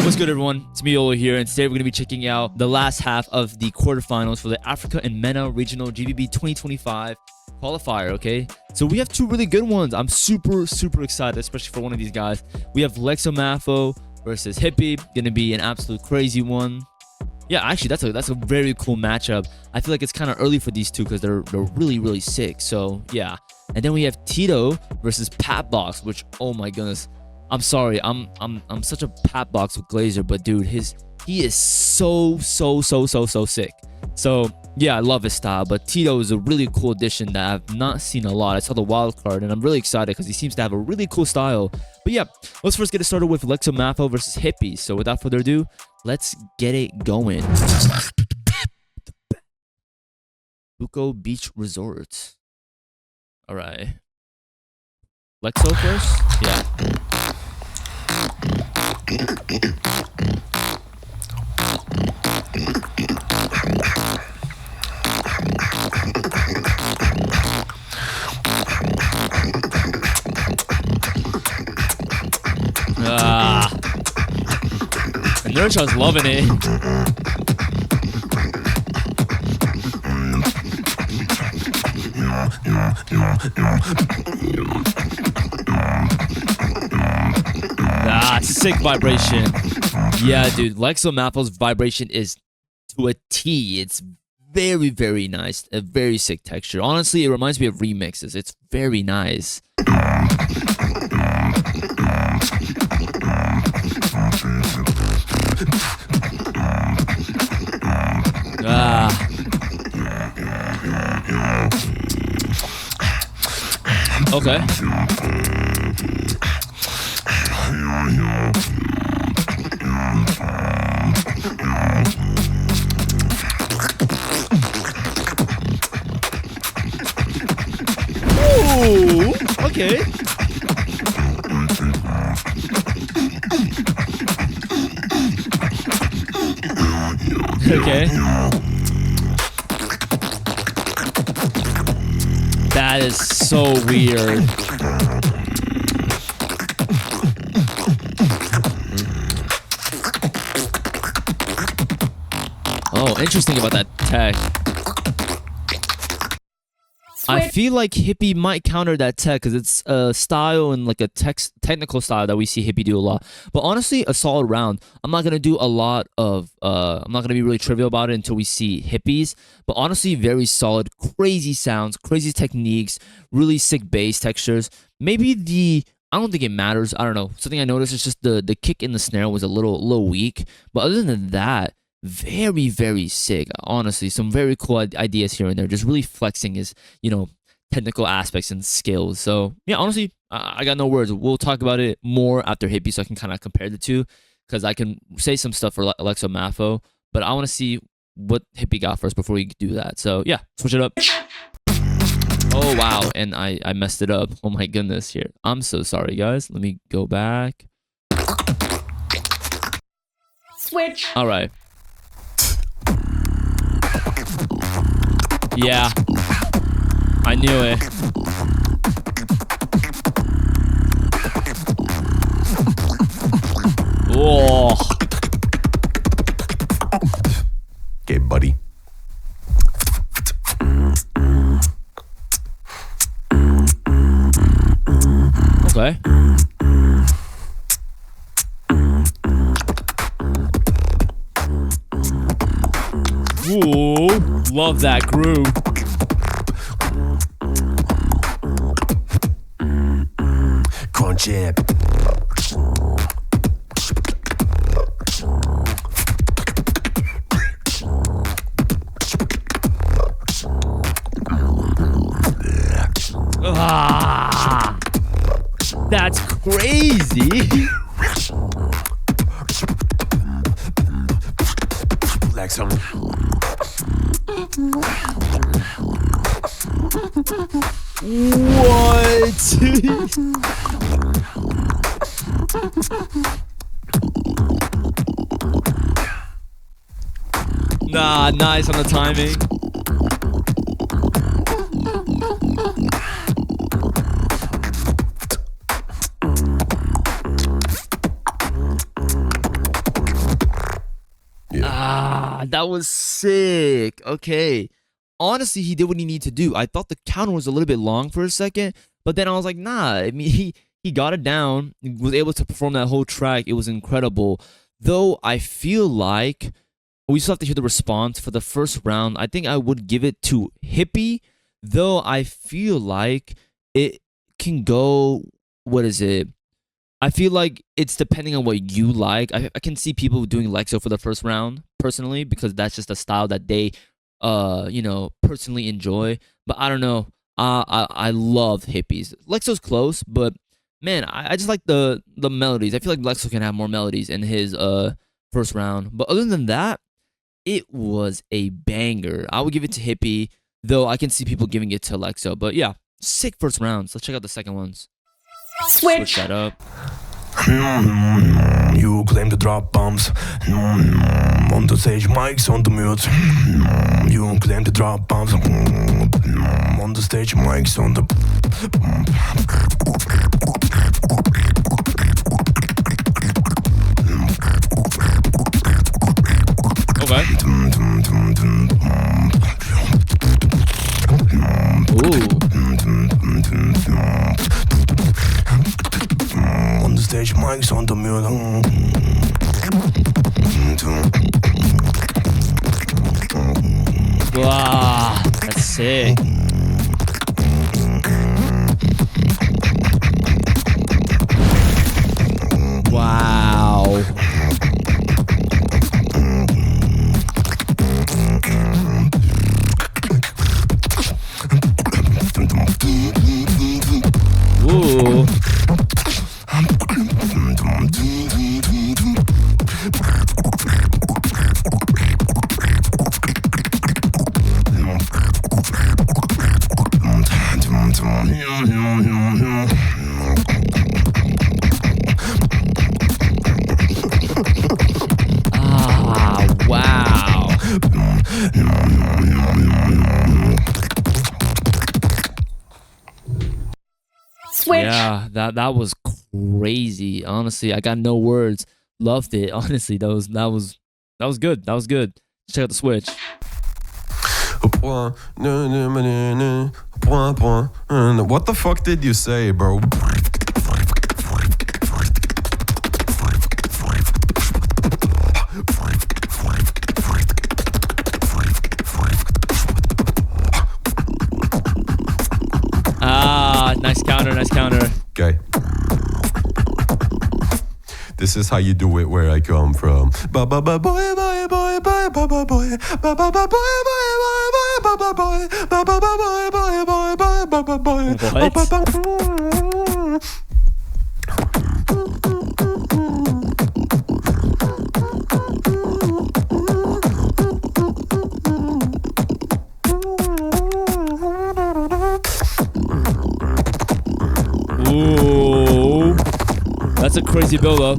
What's good, everyone? It's me, Yolow here, and today we're going to be checking out the last half of the quarterfinals for the Africa and Mena Regional GBB 2025 Qualifier, okay? So we have two really good ones. I'm super excited, especially for one of these guys. We have Lexo Mafo versus Hippie. Going to be an absolute crazy one. Yeah, actually, that's a very cool matchup. I feel like it's kind of early for these two because they're really sick. So, yeah. And then we have Tito versus Patbox, which, oh my goodness. I'm sorry, I'm such a Patbox with Glazer, but dude, he is so sick. So yeah, I love his style, but Tito is a really cool addition that I've not seen a lot. I saw the wild card and I'm really excited because he seems to have a really cool style. But yeah, let's first get it started with Lexo Mafo versus Hippie. So without further ado, let's get it going. Buko Beach Resort. All right. Lexo first? Yeah. And Nurcha's loving it. Sick vibration. Yeah, dude, Lexo Mafo's vibration is to a T. It's very nice. A very sick texture. Honestly, it reminds me of remixes. It's very nice. Okay. Ooh, okay. Okay. That is so weird. Oh, interesting about that tech. I feel like Hippie might counter that tech because it's a style and like a technical style that we see Hippie do a lot. But honestly, a solid round. I'm not gonna do a lot of I'm not gonna be really trivial about it until we see Hippies. But honestly, very solid, crazy sounds, crazy techniques, really sick bass textures. Maybe I don't think it matters. I don't know. Something I noticed is just the kick in the snare was a little weak. But other than that, very sick. Honestly, some very cool ideas here and there, just really flexing his technical aspects and skills. So yeah, honestly, I got no words. We'll talk about it more after Hippie so I can kind of compare the two, because I can say some stuff for Lexo Mafo, but I want to see what Hippie got first before we do that. So yeah, switch it up. Oh wow, and I messed it up. Oh my goodness. Here, I'm so sorry guys. Let me go back. Switch. All right. Yeah, I knew it. Whoa. Okay, buddy. Okay. Ooh, love that groove. Crunch it. Ah, that's crazy. Lexo. What? Nah, nice on the timing. That was sick. Okay. Honestly, he did what he needed to do. I thought the counter was a little bit long for a second, but then I was like, nah. I mean, he got it down, was able to perform that whole track. It was incredible. Though I feel like we still have to hear the response for the first round. I think I would give it to Hippie, though I feel like it can go. What is it? I feel like it's depending on what you like. I can see people doing Lexo for the first round personally because that's just a style that they, personally enjoy. But I don't know. I love Hippies. Lexo's close, but man, I just like the melodies. I feel like Lexo can have more melodies in his first round. But other than that, it was a banger. I would give it to Hippie, though I can see people giving it to Lexo. But yeah, sick first rounds. Let's check out the second ones. Switch that up. You claim to drop bombs on the stage, mics on the mute. You claim to drop bombs on the stage, mics on the. Okay. Ooh. On the stage, mics on the mute. Wow, that's sick. Wow. Ooh. Wow. Switch. Yeah, that was crazy. Honestly, I got no words. Loved it. Honestly, that was good. That was good. Check out the switch. What the fuck did you say, bro? Nice counter, nice counter. Okay. This is how you do it where I come from. Ba ba ba boy boy boy boy ba ba boy ba ba ba boy boy boy ba ba boy ba ba ba boy boy boy ba ba boy. Ooh, that's a crazy build-up.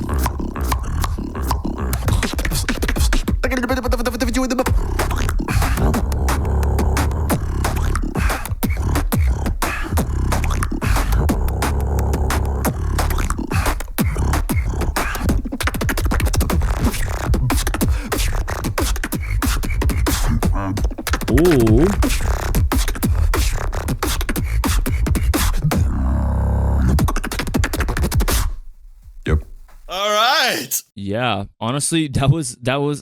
Ooh. Yeah, honestly, that was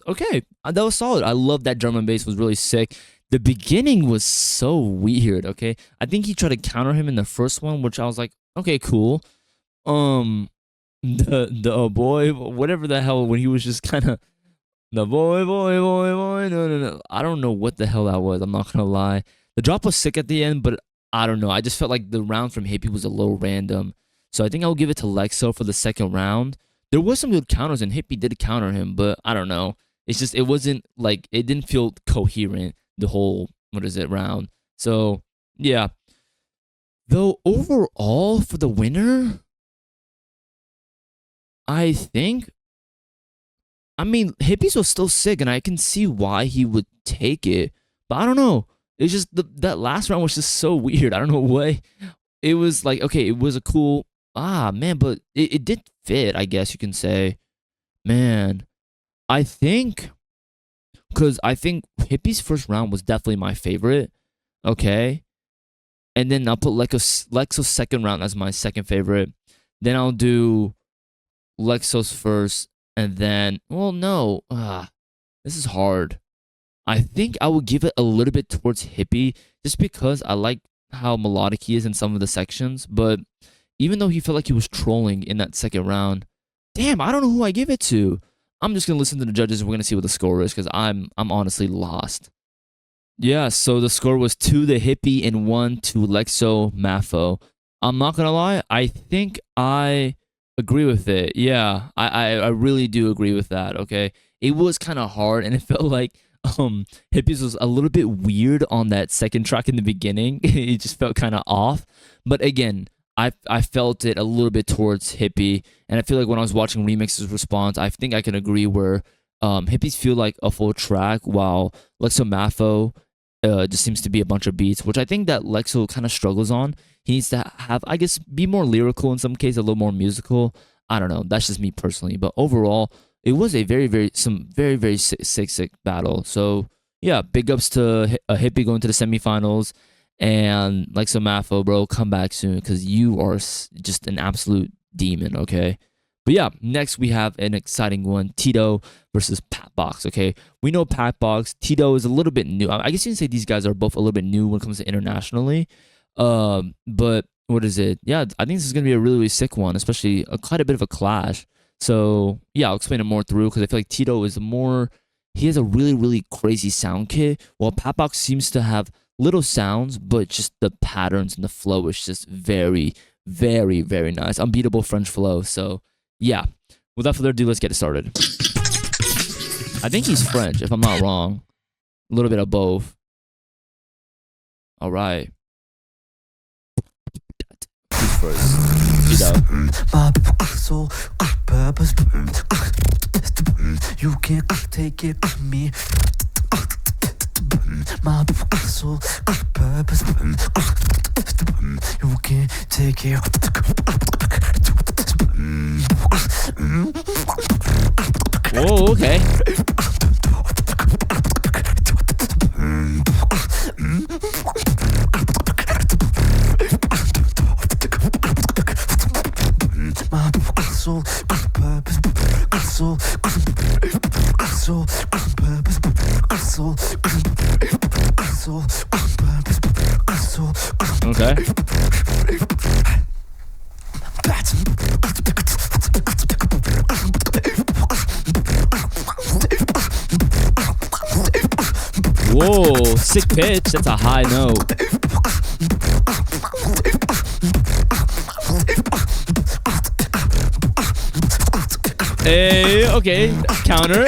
okay. That was solid. I love that drum and bass was really sick. The beginning was so weird. Okay, I think he tried to counter him in the first one, which I was like, okay, cool. The boy, whatever the hell, when he was just kind of the boy, no. I don't know what the hell that was. I'm not gonna lie. The drop was sick at the end, but I don't know. I just felt like the round from Hippie was a little random. So I think I'll give it to Lexo for the second round. There was some good counters, and Hippie did counter him, but I don't know. It's just, it wasn't like, it didn't feel coherent the whole, round. So, yeah. Though, overall, for the winner, I think, Hippies was still sick, and I can see why he would take it, but I don't know. It's just, that last round was just so weird. I don't know why. It was like, okay, it was a cool, man, but it did fit, I guess you can say. Man, I think because I think Hippie's first round was definitely my favorite. Okay. And then I'll put Lexo's second round as my second favorite. Then I'll do Lexo's first. And then, well, no. This is hard. I think I would give it a little bit towards Hippie just because I like how melodic he is in some of the sections. But even though he felt like he was trolling in that second round, damn, I don't know who I give it to. I'm just going to listen to the judges and we're going to see what the score is because I'm honestly lost. Yeah, so the score was 2 to Hippie and 1 to Lexo Mafo. I'm not going to lie, I think I agree with it. Yeah, I really do agree with that, okay? It was kind of hard and it felt like Hippie's was a little bit weird on that second track in the beginning. It just felt kind of off. But again, I felt it a little bit towards Hippie, and I feel like when I was watching Remix's response, I think I can agree where Hippies feel like a full track, while Lexo Mafo just seems to be a bunch of beats, which I think that Lexo kind of struggles on. He needs to have, I guess, be more lyrical in some cases, a little more musical. I don't know. That's just me personally, but overall, it was a very sick battle. So yeah, big ups to Hippie going to the semifinals. And Lexo Mafo, bro, come back soon because you are just an absolute demon, okay? But yeah, next we have an exciting one, Tito versus Patbox, okay? We know Patbox. Tito is a little bit new. I guess you can say these guys are both a little bit new when it comes to internationally. But what is it? Yeah, I think this is going to be a really sick one, especially quite a bit of a clash. So yeah, I'll explain it more through because I feel like Tito is more... He has a really crazy sound kit, while Patbox seems to have little sounds, but just the patterns and the flow is just very nice. Unbeatable French flow. So yeah, without further ado, let's get it started. I think he's French, if I'm not wrong. A little bit of both. All right. Who's first? Tito. You can't take it on me. My soul, purpose. You can't take it. Whoa, okay. My soul, purpose. Soul, soul, purpose. Soul, soul, purpose. Soul. Okay. Whoa, sick pitch. That's a high note. Hey, okay, counter.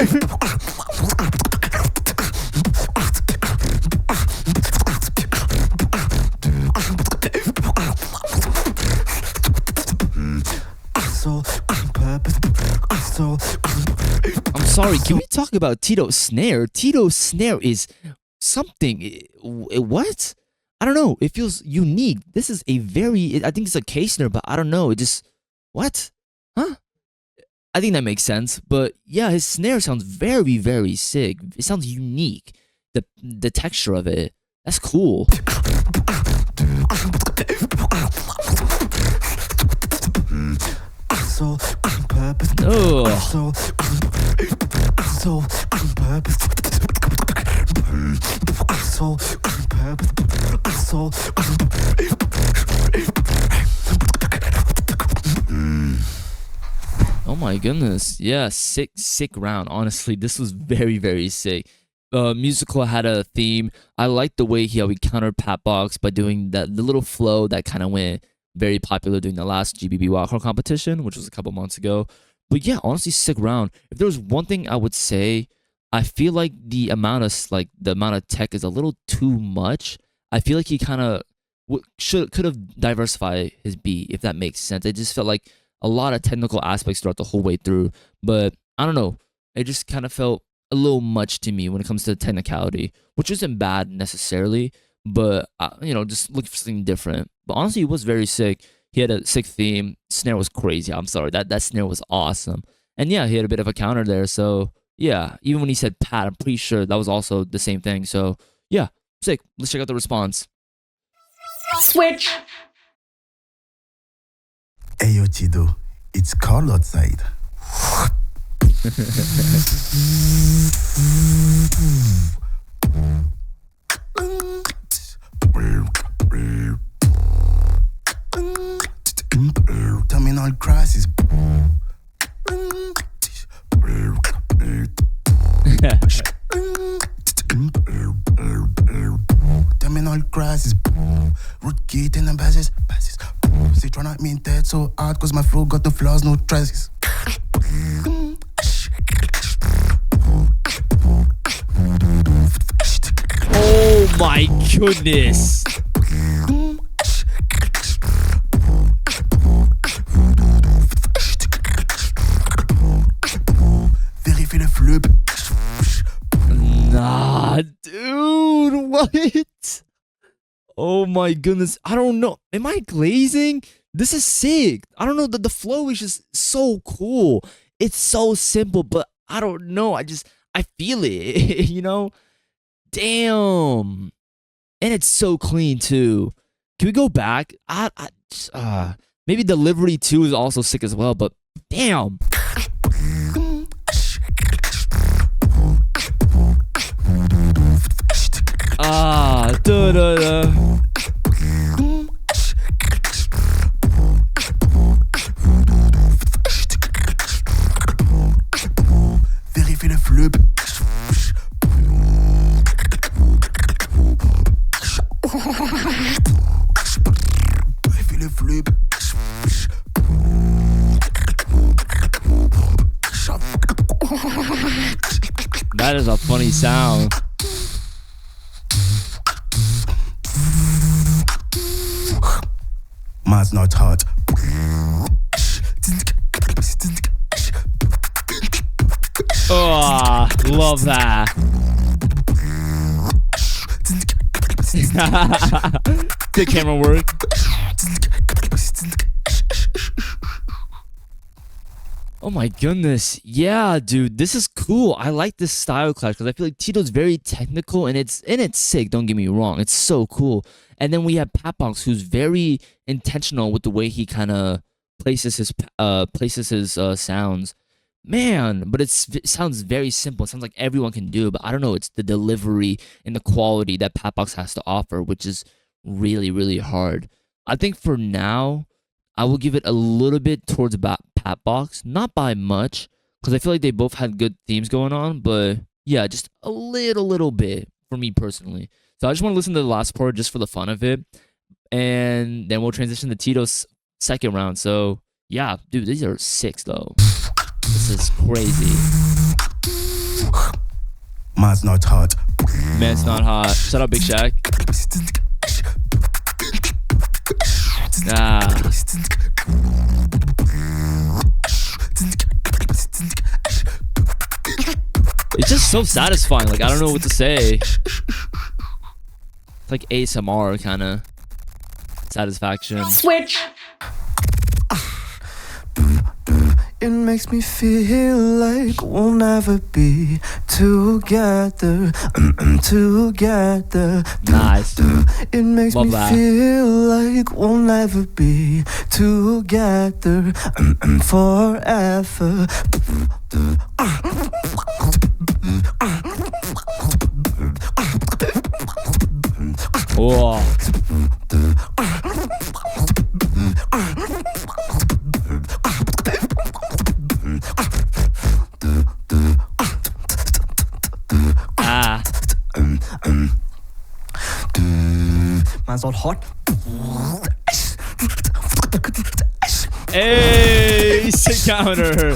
I'm sorry, can we talk about Tito's snare? Tito's snare is something. What? I don't know. It feels unique. This is a very... I think it's a K snare, but I don't know. It just... What? Huh? I think that makes sense. But yeah, his snare sounds very sick. It sounds unique. The texture of it. That's cool. Oh. Oh my goodness. Yeah, sick round. Honestly, this was very sick. Musical had a theme. I liked the way how he countered Patbox by doing the little flow that kind of went very popular during the last GBB wildcard competition, which was a couple months ago. But yeah, honestly, sick round. If there was one thing I would say, I feel like the amount of tech is a little too much. I feel like he kind of could have diversified his beat, if that makes sense. It just felt like a lot of technical aspects throughout the whole way through. But I don't know. It just kind of felt a little much to me when it comes to technicality, which isn't bad necessarily, but just looking for something different. But honestly, it was very sick. He had a sick theme. Snare was crazy. I'm sorry, that snare was awesome. And yeah, he had a bit of a counter there. So Yeah, even when he said Pat, I'm pretty sure that was also the same thing. So yeah, sick. Let's check out the response. Switch. Hey yo, Tito, it's cold outside. Terminal crisis. Terminal crisis. Rootkit in the bases. They tryna at me in dead so hard cause my flow got no flaws, no traces. Oh my goodness. Vérifie le fleuve. Nah, dude, what? Oh my goodness. I don't know. Am I glazing? This is sick. I don't know. The flow is just so cool. It's so simple, but I don't know. I feel it, you know? Damn. And it's so clean too. Can we go back? Maybe delivery 2 is also sick as well, but damn. Da da da. Vérifie le fleuve. Vérifie le fleuve. That is a funny sound. Man's not hot. Oh, love that. Good camera work. Oh my goodness. Yeah, dude, this is cool. I like this style clash because I feel like Tito's very technical and it's sick, don't get me wrong. It's so cool. And then we have Patbox, who's very intentional with the way he kind of places his sounds. Man, but it sounds very simple. It sounds like everyone can do it, but I don't know. It's the delivery and the quality that Patbox has to offer, which is really, really hard. I think for now, I will give it a little bit towards about Patbox, not by much, because I feel like they both had good themes going on, but yeah, just a little bit for me personally. So I just want to listen to the last part just for the fun of it, and then we'll transition to Tito's second round. So yeah, dude, these are sick though. This is crazy. Man's not hot. Man's not hot. Shut up, Big Shaq. It's just so satisfying. Like, I don't know what to say. It's like ASMR kind of satisfaction. Switch. It makes me feel like we'll never be together, together. Nice. It makes Love me that. feel like we'll never be together, forever. Whoa. Man's all hot. Hey, sick counter.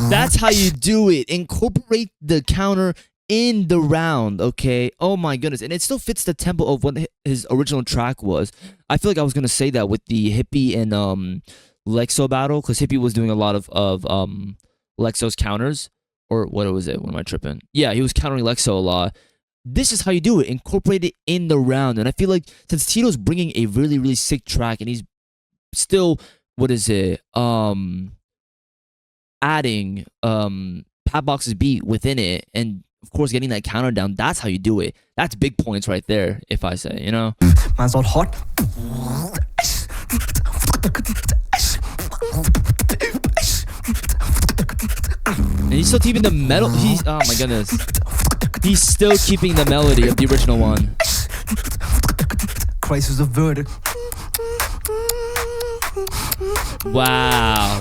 That's how you do it. Incorporate the counter in the round, okay? Oh my goodness. And it still fits the tempo of what his original track was. I feel like I was going to say that with the Hippie and Lexo battle, because Hippie was doing a lot of Lexo's counters. Or what was it? What am I tripping? Yeah, he was countering Lexo a lot. This is how you do it. Incorporate it in the round. And I feel like since Tito's bringing a really, really sick track and he's still, what is it? adding Patbox's beat within it, and of course getting that counter down. That's how you do it. That's big points right there, if I say, you know. Man's all hot. And he's still keeping the metal. Oh my goodness. He's still keeping the melody of the original one. Crisis averted. Wow.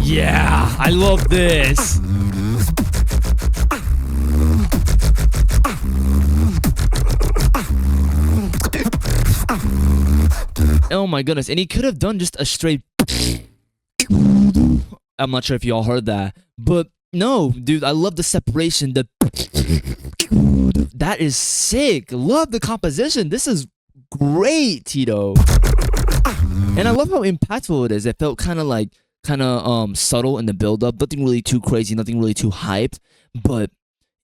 Yeah, I love this. Oh my goodness. And he could have done just a straight... I'm not sure if y'all heard that. But no, dude, I love the separation. That is sick. Love the composition. This is great, Tito. And I love how impactful it is. It felt kind of subtle in the build-up. Nothing really too crazy, nothing really too hyped. But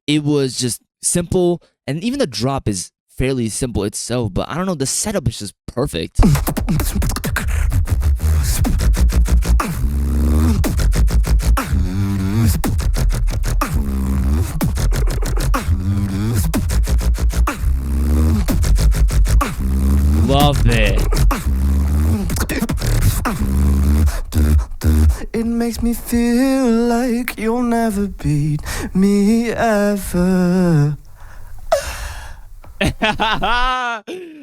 it was just simple. And even the drop is fairly simple itself. But I don't know, the setup is just perfect. Love it. It makes me feel like you'll never beat me ever.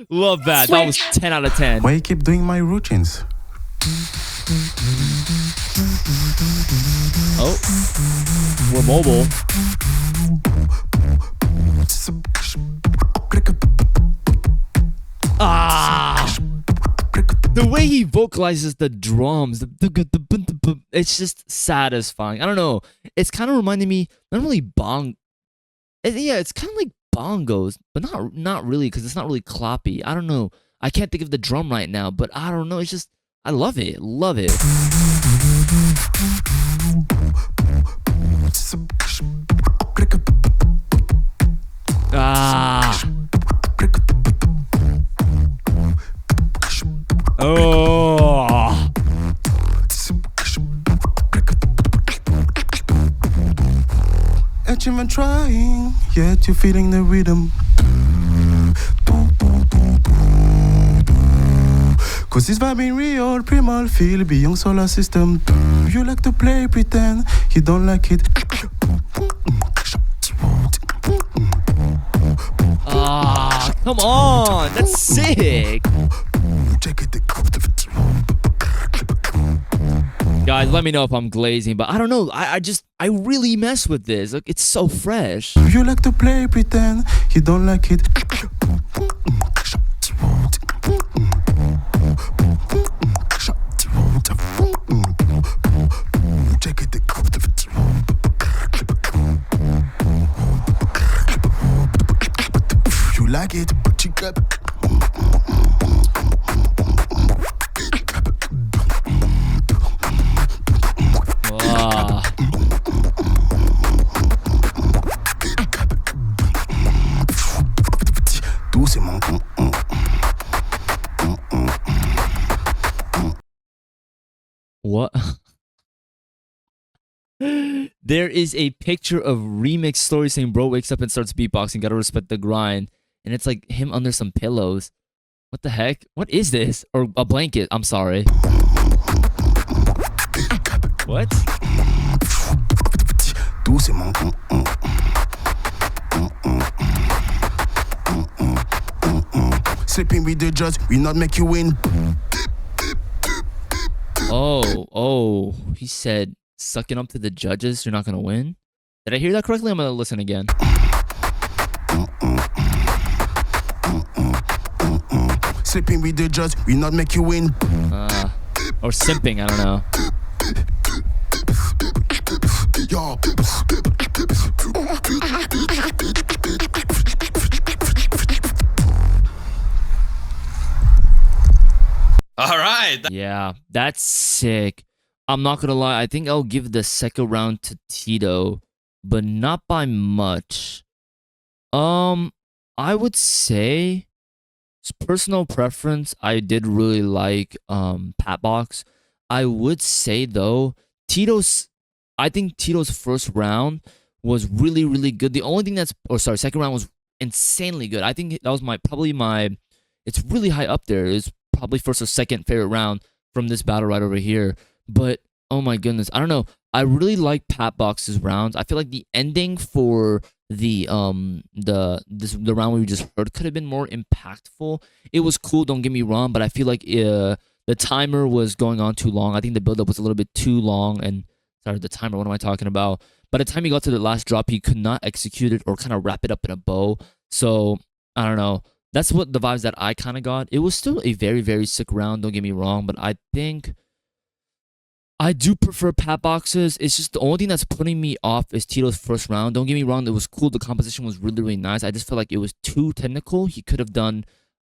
Love that. That was 10 out of 10. Why you keep doing my routines? Oh, we're mobile. Ah, the way he vocalizes the drums, it's just satisfying. I don't know. It's kind of reminding me, not really it's kind of like bongos, but not really, because it's not really cloppy. I don't know. I can't think of the drum right now, but I don't know. It's just, I love it. Love it. Ah. Oh. Achievement trying, yet you're feeling the rhythm. Cause it's vibing real, primal feel beyond solar system. You like to play pretend, you don't like it. Ah, come on, that's sick. Guys, let me know if I'm glazing, but I don't know. I really mess with this. Look, it's so fresh. You like to play pretend, you don't like it. You like it, but you got. Ah. What? There is a picture of Remix Story saying bro wakes up and starts beatboxing, gotta respect the grind. And it's like him under some pillows. What the heck? What is this? Or a blanket, I'm sorry. What? Sleeping with the judge, we not make you win. Oh, he said sucking up to the judges, you're not gonna win? Did I hear that correctly? I'm gonna listen again. Sleeping with the judge, we not make you win. Or simping, I don't know. All right. Yeah, that's sick. I'm not gonna lie, I think I'll give the second round to Tito, but not by much. I'll I would say personal preference. I did really like Patbox. I would say though, Tito's. I think Tito's first round was really really good. The only thing that's, or sorry, second round was insanely good. I think that was probably my. It's really high up there. It's probably first or second favorite round from this battle right over here. But oh my goodness, I don't know. I really like Patbox's rounds. I feel like the ending for the round we just heard could have been more impactful. It was cool, don't get me wrong, but I feel like the timer was going on too long. I think the build up was a little bit too long. And sorry, the timer. What am I talking about? By the time he got to the last drop, he could not execute it or kind of wrap it up in a bow. So I don't know. That's what the vibes that I kind of got. It was still a very very sick round. Don't get me wrong, but I think I do prefer Patboxes. It's just the only thing that's putting me off is Tito's first round. Don't get me wrong, it was cool. The composition was really, really nice. I just felt like it was too technical. He could have done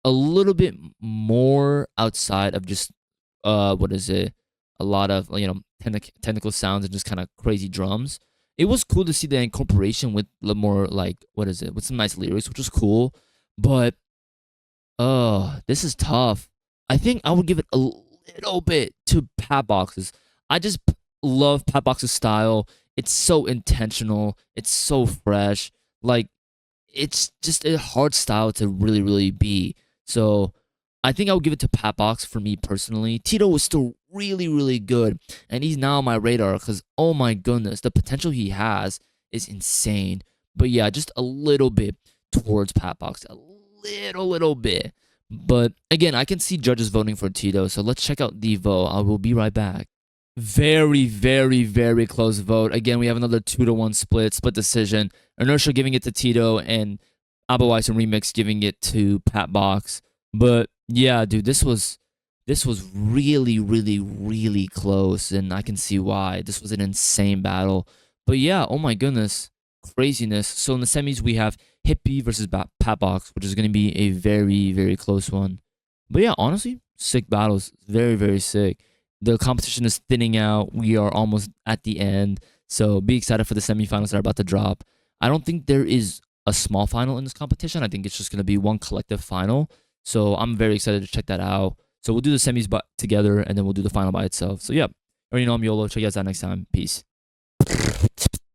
a little bit more outside of just, what is it? A lot of, technical sounds and just kind of crazy drums. It was cool to see the incorporation with more, like, what is it? With some nice lyrics, which was cool. But, this is tough. I think I would give it a little bit to Patboxes. I just love Patbox's style. It's so intentional. It's so fresh. Like, it's just a hard style to really, really be. So, I think I would give it to Patbox for me personally. Tito was still really, really good. And he's now on my radar because, oh my goodness, the potential he has is insane. But yeah, just a little bit towards Patbox. A little bit. But again, I can see judges voting for Tito. So let's check out the vote. I will be right back. Very, very, very close vote. Again, we have another 2-1 split decision. Inertia giving it to Tito and Abawise and Remix giving it to Patbox. But yeah, dude, this was really, really, really close, and I can see why. This was an insane battle. But yeah, oh my goodness, craziness. So in the semis, we have Hippie versus Patbox, which is going to be a very, very close one. But yeah, honestly, sick battles. Very, very sick. The competition is thinning out. We are almost at the end. So be excited for the semifinals that are about to drop. I don't think there is a small final in this competition. I think it's just going to be one collective final. So I'm very excited to check that out. So we'll do the semis together, and then we'll do the final by itself. So yeah, already know I'm Yolow. Check you guys out next time. Peace.